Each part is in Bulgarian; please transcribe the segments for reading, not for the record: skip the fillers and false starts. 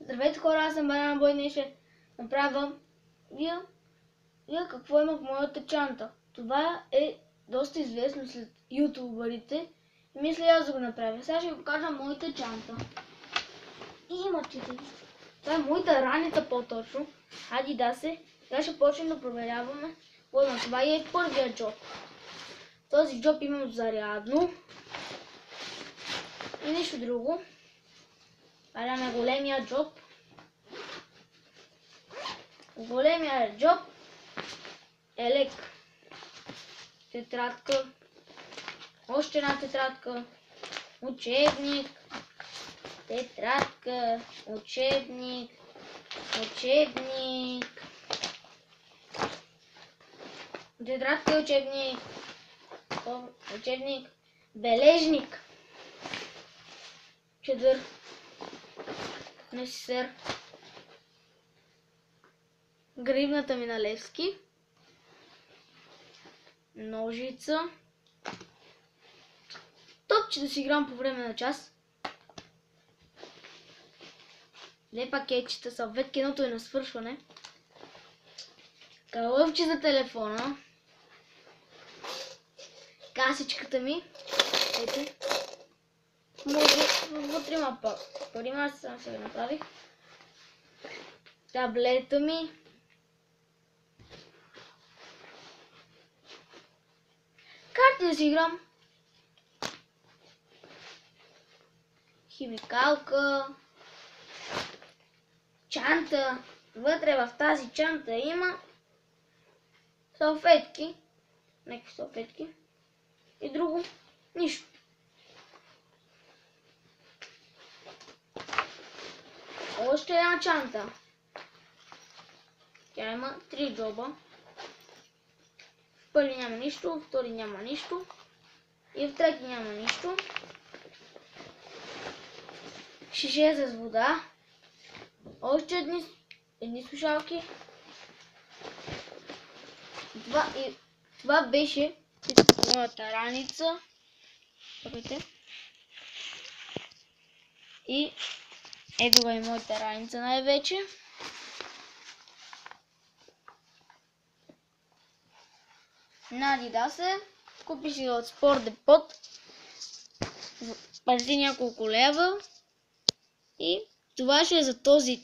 Здравейте хора, аз съм Банана Бой, днес ще направя вие какво има в моята чанта. Това е доста известно след ютубърите и мисля аз да го направя. Сега ще ви покажа моята чанта. И имате ли? Това е моята раница по-точно. Хайде да се. Сега ще почнем да проверяваме. Това е първият джоб. Този джоб имам зарядно. И нищо друго. Това е големия джоб. Големия джоб е лек. Тетрадка. Още една тетрадка. Учебник. Тетрадка. Учебник. Учебник. Тетрадка и учебник. Учебник. Бележник. Чедър. Несер. Гривната ми на Левски. Ножица. Топче да си играм по време на час. Две пакетчета, салфетки, едното е на свършване. Калъвче за телефона. Касичката ми. Ето. Може вътре има пари, аз сам се го направих. Таблета ми. Карти да си играм. Химикалка. Чанта. Вътре в тази чанта има салфетки. Някакви салфетки. И друго. Нищо. Още една чанта. Тя има 3 джоба. В първи няма нищо, в втори няма нищо. И в трети няма нищо. Шише с вода. Още едни слушалки. Това беше моята раница. И ето е моята раница най-вече. На Adidas. Купи си от Sport Depot. Плати няколко лева. И това ще е за този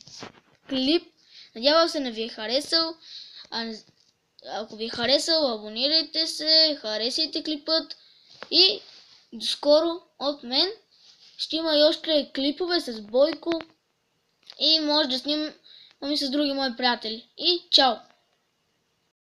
клип. Надявам се да ви е харесал. Ако ви е харесал, абонирайте се, харесайте клипът. И до скоро от мен. Ще има и още клипове с Бойко. И може да снимам и с други мои приятели. И чао!